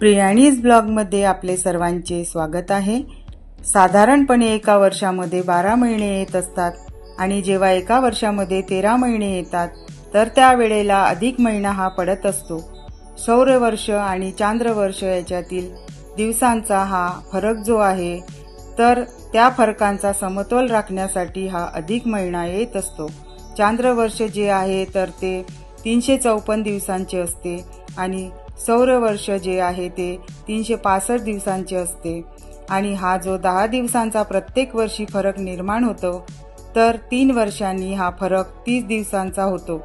प्रियाणीज ब्लॉगमध्ये आपले सर्वांचे स्वागत आहे। साधारणपणे एका वर्षामध्ये 12 महिने येत असतात आणि जेव्हा एका वर्षामध्ये 13 महिने येतात तर त्यावेळेला अधिक महिना हा पडत असतो। सौरवर्ष आणि चांद्रवर्ष याच्यातील दिवसांचा हा फरक जो आहे तर त्या फरकांचा समतोल राखण्यासाठी हा अधिक महिना येत असतो। चांद्रवर्ष जे आहे तर ते 354 दिवसांचे असते आणि सौरवर्ष जे आहे ते 365 दिवसांचे असते आणि हा जो 10 दिवसांचा प्रत्येक वर्षी फरक निर्माण होतो तर 3 वर्षांनी हा फरक 30 दिवसांचा होतो,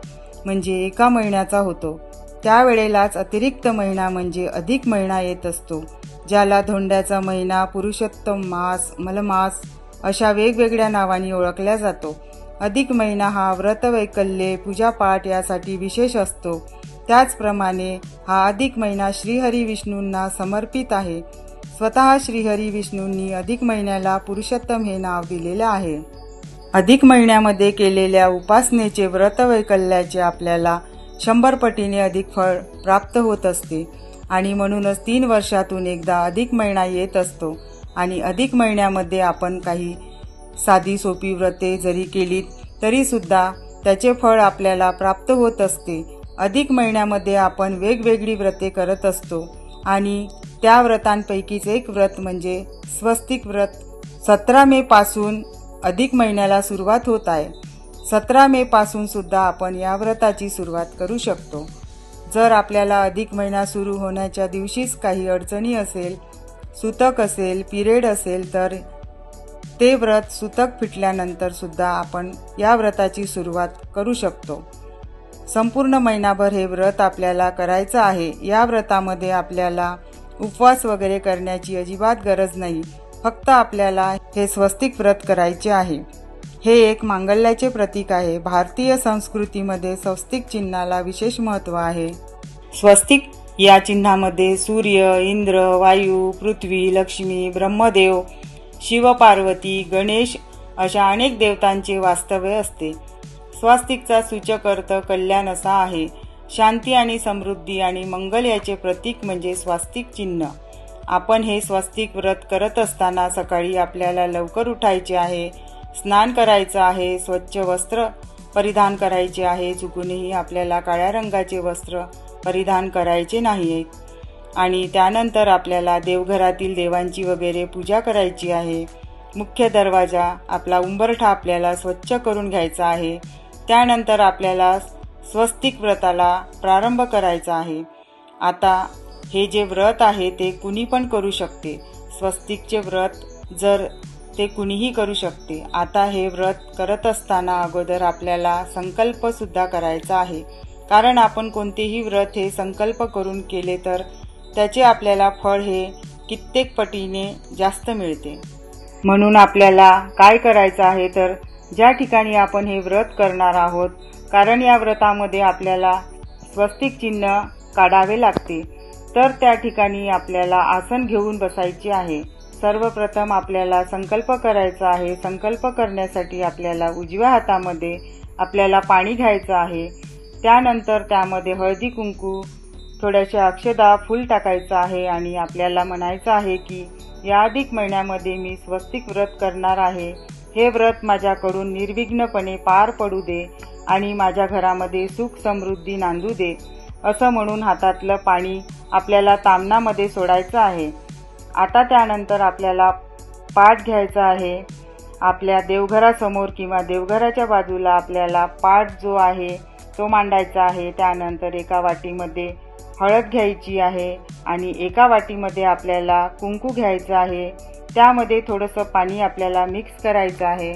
म्हणजे एका महिन्याचा होतो। त्यावेळेलाच अतिरिक्त महिना म्हणजे अधिक महिना येत असतो, ज्याला धोंड्याचा महिना, पुरुषोत्तम मास, मलमास अशा वेगवेगळ्या नावांनी ओळखला जातो। अधिक महिना हा व्रतवैकल्ये, पूजापाठ यासाठी विशेष असतो। त्याचप्रमाणे हा अधिक महिना श्रीहरी विष्णूंना समर्पित आहे। स्वतः श्रीहरी विष्णूंनी अधिक महिन्याला पुरुषोत्तम हे नाव दिलेले आहे। अधिक महिन्यामध्ये केलेल्या उपासनेचे, व्रतवैकल्याचे आपल्याला 100 पटीने अधिक फळ प्राप्त होत असते आणि म्हणूनच 3 वर्षातून एकदा अधिक महिना येत असतो आणि अधिक महिन्यामध्ये आपण काही साधी सोपी व्रते जरी केलीत तरी सुद्धा त्याचे फळ आपल्याला प्राप्त होत असते। अधिक महिन्यामध्ये आपण वेगवेगळी व्रते करत असतो आणि त्या व्रतांपैकीच एक व्रत म्हणजे स्वस्तिक व्रत। 17 मे पासून अधिक महिन्याला सुरुवात होत आहे। 17 मे पासून सुद्धा आपण या व्रताची सुरुवात करू शकतो। जर आपल्याला अधिक महिना सुरू होण्याच्या दिवशीच काही अडचणी असेल, सुतक असेल, पिरियड असेल तर ते व्रत सुतक फिटल्यानंतर सुद्धा आपण या व्रताची सुरुवात करू शकतो। संपूर्ण महिनाभर हे व्रत आपल्याला करायचं आहे। या व्रतामध्ये आपल्याला उपवास वगैरे करण्याची अजिबात गरज नाही, फक्त आपल्याला हे स्वस्तिक व्रत करायचे आहे। हे एक मांगल्याचे प्रतीक आहे। भारतीय संस्कृतीमध्ये स्वस्तिक चिन्हाला विशेष महत्त्व आहे। स्वस्तिक या चिन्हामध्ये सूर्य, इंद्र, वायू, पृथ्वी, लक्ष्मी, ब्रह्मदेव, शिव, पार्वती, गणेश अशा अनेक देवतांचे वास्तव्य असते। स्वस्तिकचा सूचक अर्थ कल्याण असा आहे। शांती आणि समृद्धी आणि मंगल याचे प्रतीक म्हणजे स्वस्तिक चिन्ह। आपण हे स्वस्तिक व्रत करत असताना सकाळी आपल्याला लवकर उठायचे आहे, स्नान करायचं आहे, स्वच्छ वस्त्र परिधान करायचे आहे। चुकूनही आपल्याला काळ्या रंगाचे वस्त्र परिधान करायचे नाही आणि त्यानंतर आपल्याला देवघरातील देवांची वगैरे पूजा करायची आहे। मुख्य दरवाजा, आपला उंबरठा आपल्याला स्वच्छ करून घ्यायचा आहे। त्यानंतर आपल्याला स्वस्तिक व्रताला प्रारंभ करायचा आहे। आता हे जे व्रत आहे ते कुणी पण करू शकते। स्वस्तिकचे व्रत जर ते कुणीही करू शकते। आता हे व्रत करत असताना अगोदर आपल्याला संकल्प सुद्धा करायचा आहे, कारण आपण कोणतेही व्रत हे संकल्प करून केले तर त्याचे आपल्याला फळ हे कित्येक पटीने जास्त मिळते। म्हणून आपल्याला काय करायचं आहे तर ज्या ठिकाणी आपण हे व्रत करणार आहोत, कारण या व्रतामध्ये आपल्याला स्वस्तिक चिन्ह काढावे लागते, तर त्या ठिकाणी आपल्याला आसन घेऊन बसायचे आहे। सर्वप्रथम आपल्याला संकल्प करायचा आहे। संकल्प करण्यासाठी आपल्याला उजव्या हातामध्ये आपल्याला पाणी घ्यायचं आहे। त्यानंतर त्यामध्ये हळदी, कुंकू, थोड्याशा अक्षदा, फूल टाकायचं आहे आणि आपल्याला म्हणायचं आहे की या अधिक महिन्यामध्ये मी स्वस्तिक व्रत करणार आहे। हे व्रत माझ्याकडून निर्विघ्नपणे पार पडू दे आणि माझ्या घरामध्ये सुख समृद्धी नांदू दे, असं म्हणून हातातलं पाणी आपल्याला ताम्हणामध्ये सोडायचं आहे। आता त्यानंतर आपल्याला पाट घ्यायचा आहे। आपल्या देवघरासमोर किंवा देवघराच्या बाजूला आपल्याला पाट जो आहे तो मांडायचा आहे। त्यानंतर एका वाटीमध्ये हळद घ्यायची आहे आणि एका वाटीमध्ये आपल्याला कुंकू घ्यायचं आहे। त्यामध्ये थोडंसं पाणी आपल्याला मिक्स करायचं आहे,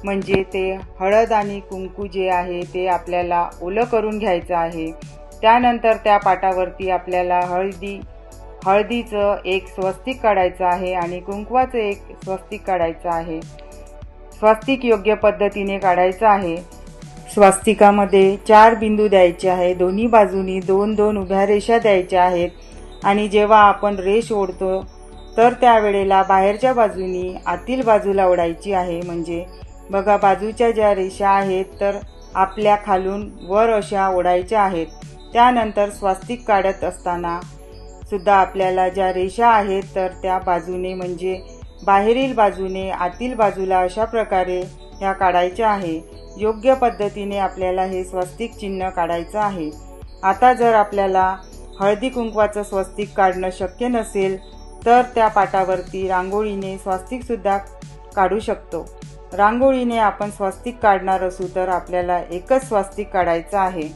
म्हणजे ते हळद आणि कुंकू जे आहे ते आपल्याला ओलं करून घ्यायचं आहे। त्यानंतर त्या पाटावरती आपल्याला हळदीचं एक स्वस्तिक काढायचं आहे आणि कुंकवाचं एक स्वस्तिक काढायचं आहे। स्वस्तिक योग्य पद्धतीने काढायचं आहे। स्वस्तिकामध्ये 4 बिंदू द्यायचे आहे। दोन्ही बाजूनी 2-2 उभ्या रेषा द्यायच्या आहेत आणि जेव्हा आपण रेष ओढतो तर त्यावेळेला बाहेरच्या बाजूनी आतील बाजूला ओढायची आहे। म्हणजे बघा, बाजूच्या ज्या रेषा आहेत तर आपल्या खालून वर अशा ओढायच्या आहेत। त्यानंतर स्वस्तिक काढत असताना सुद्धा आपल्याला ज्या रेषा आहेत तर त्या बाजूने म्हणजे बाहेरील बाजूने आतील बाजूला अशा प्रकारे ह्या काढायच्या आहे। योग्य पद्धतीने आपल्याला हे स्वस्तिक चिन्ह काढायचं आहे। आता जर आपल्याला हळदी कुंकवाचं स्वस्तिक काढणं शक्य नसेल तर त्या पाटावरती रांगोळीने स्वस्तिक सुद्धा काढू शकतो। रांगोळीने आपण स्वस्तिक काढणार असू तर आपल्याला एकच स्वस्तिक काढायचं आहे,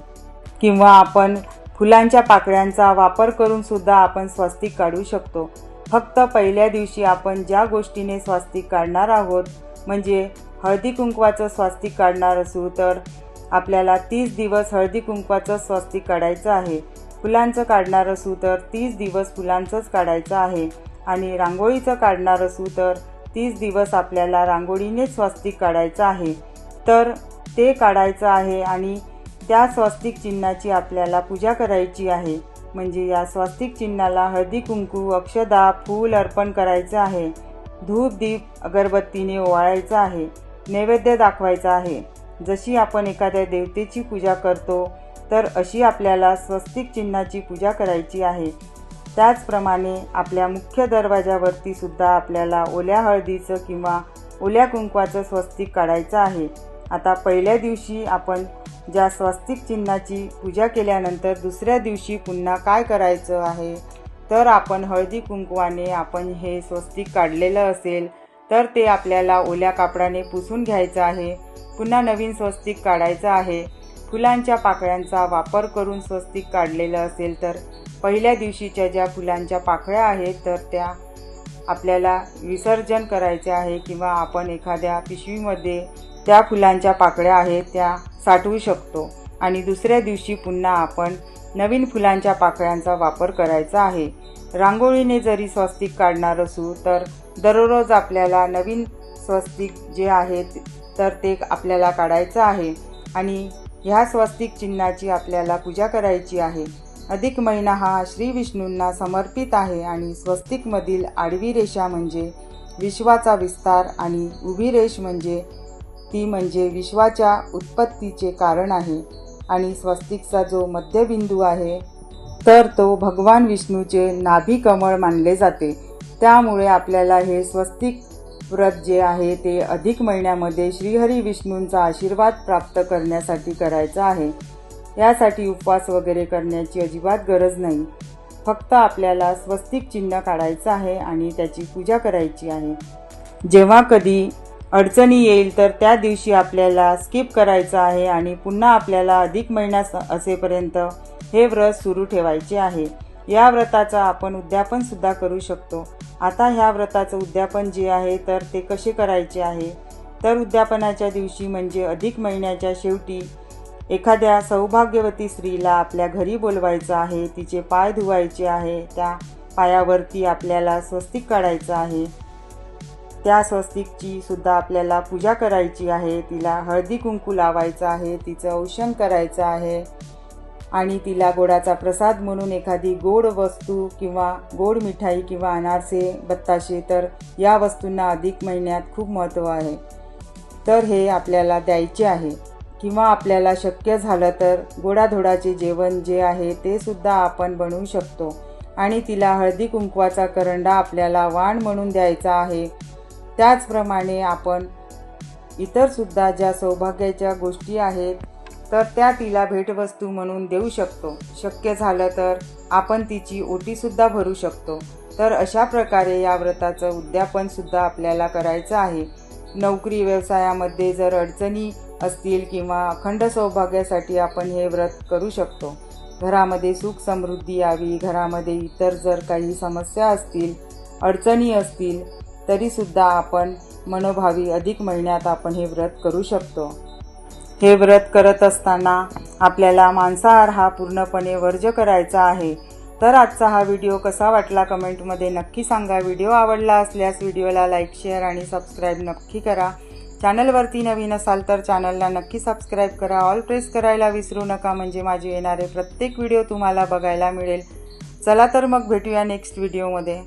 किंवा आपण फुलांच्या पाकळ्यांचा वापर करून सुद्धा आपण स्वस्तिक काढू शकतो। फक्त पहिल्या दिवशी आपण ज्या गोष्टीने स्वस्तिक काढणार आहोत म्हणजे हळदी कुंकवाचं स्वस्तिक काढणार असू तर आपल्याला 30 दिवस हळदी कुंकवाचं स्वस्तिक काढायचं आहे। फुलांचं काढणार असू तर 30 दिवस फुलांचंच काढायचं आहे आणि रांगोळीचं काढणार असू तर 30 दिवस आपल्याला रांगोळीनेच स्वस्तिक काढायचं आहे। तर ते काढायचं आहे आणि त्या स्वस्तिक चिन्हाची आपल्याला पूजा करायची आहे। म्हणजे या स्वस्तिक चिन्हाला हळदी कुंकू, अक्षदा, फूल अर्पण करायचं आहे। धूप दीप अगरबत्तीने ओवाळायचं आहे। नैवेद्य दाखवायचा आहे। जशी आपण एखाद्या देवतेची पूजा करतो तर अशी आपल्याला स्वस्तिक चिन्हाची पूजा करायची आहे। त्याचप्रमाणे आपल्या मुख्य दरवाजावरती सुद्धा आपल्याला ओल्या हळदीचं किंवा ओल्या कुंकवाचं स्वस्तिक काढायचं आहे। आता पहिल्या दिवशी आपण ज्या स्वस्तिक चिन्हाची पूजा केल्यानंतर दुसऱ्या दिवशी पुन्हा काय करायचं आहे तर आपण हळदी कुंकवाने आपण हे स्वस्तिक काढलेलं असेल तर ते आपल्याला ओल्या कापडाने पुसून घ्यायचं आहे। पुन्हा नवीन स्वस्तिक काढायचं आहे। फुलांच्या पाकळ्यांचा वापर करून स्वस्तिक काढलेलं असेल तर पहिल्या दिवशीच्या ज्या फुलांच्या पाकळ्या आहेत तर त्या आपल्याला विसर्जन करायचे आहे, किंवा आपण एखाद्या पिशवीमध्ये त्या फुलांच्या पाकळ्या आहेत त्या साठवू शकतो आणि दुसऱ्या दिवशी पुन्हा आपण नवीन फुलांच्या पाकळ्यांचा वापर करायचा आहे। रांगोळीने जरी स्वस्तिक काढणार असू तर दररोज आपल्याला नवीन स्वस्तिक जे आहेत तर ते आपल्याला काढायचं आहे आणि ह्या स्वस्तिक चिन्हाची आपल्याला पूजा करायची आहे। अधिक महिना हा श्री विष्णूंना समर्पित आहे आणि स्वस्तिकमधील आडवी रेषा म्हणजे विश्वाचा विस्तार आणि उभी रेष म्हणजे ती म्हणजे विश्वाच्या उत्पत्तीचे कारण आहे आणि स्वस्तिकचा जो मध्यबिंदू आहे तर तो भगवान विष्णूचे नाभी कमळ मानले जाते। त्यामुळे आपल्याला हे स्वस्तिक व्रत जे आहे ते अधिक महिन्यामध्ये श्रीहरी विष्णूंचा आशीर्वाद प्राप्त करण्यासाठी करायचं आहे। यासाठी उपवास वगैरे करण्याची अजिबात गरज नाही। फक्त आपल्याला स्वस्तिक चिन्ह काढायचं आहे आणि त्याची पूजा करायची आहे। जेव्हा कधी अडचणी येईल तर त्या दिवशी आपल्याला स्किप करायचं आहे आणि पुन्हा आपल्याला अधिक महिना असेपर्यंत हे व्रत सुरू ठेवायचे आहे। या व्रताचा आपण उद्यापन सुद्धा करू शकतो। आता ह्या व्रताचं उद्यापन जे आहे तर ते कसे करायचे आहे तर उद्यापनाच्या दिवशी म्हणजे अधिक महिन्याच्या शेवटी एखाद्या सौभाग्यवती स्त्रीला आपल्या घरी बोलवायचं आहे। तिचे पाय धुवायचे आहे। त्या पायावरती आपल्याला स्वस्तिक काढायचं आहे। त्या स्वस्तिकची सुद्धा आपल्याला पूजा करायची आहे। तिला हळदी कुंकू लावायचं आहे। तिचं औक्षण करायचं आहे आणि तिला गोडाचा प्रसाद म्हणून एखादी गोड वस्तू किंवा गोड मिठाई किंवा अनारसे, बत्ताशे तर या वस्तूंना अधिक महिन्यात खूप महत्त्व आहे तर हे आपल्याला द्यायचे आहे। किंवा आपल्याला शक्य झालं तर गोडाधोडाचे जेवण जे आहे ते सुद्धा आपण बनवू शकतो आणि तिला हळदी कुंकवाचा करंडा आपल्याला वाण म्हणून द्यायचा आहे। त्याचप्रमाणे आपण इतर सुद्धा ज्या सौभाग्याच्या गोष्टी आहेत तर त्या तिला भेटवस्तू म्हणून देऊ शकतो। शक्य झालं तर आपण तिची ओटी सुद्धा भरू शकतो। तर अशा प्रकारे या व्रताचं उद्यापन सुद्धा आपल्याला करायचं आहे। नोकरी व्यवसायामध्ये जर अडचणी असतील किंवा अखंड सौभाग्यासाठी आपण हे व्रत करू शकतो। घरामध्ये सुख समृद्धी यावी, घरामध्ये इतर जर काही समस्या असतील, अडचणी असतील तरी सुद्धा आपण मनोभावी अधिक महिन्यात आपण हे व्रत करू शकतो। हे व्रत करत असताना आपल्याला मांसाहार हा पूर्णपणे वर्ज्य करायचा आहे। तर आजचा हा व्हिडिओ कसा वाटला कमेंटमध्ये नक्की सांगा। व्हिडिओ आवडला असल्यास व्हिडिओला लाईक, शेअर आणि सबस्क्राईब नक्की करा। चॅनलवरती नवीन असाल तर चॅनलला नक्की सबस्क्राईब करा। ऑल प्रेस करायला विसरू नका म्हणजे माझे येणारे प्रत्येक व्हिडिओ तुम्हाला बघायला मिळेल। चला तर मग भेटूया नेक्स्ट व्हिडिओमध्ये।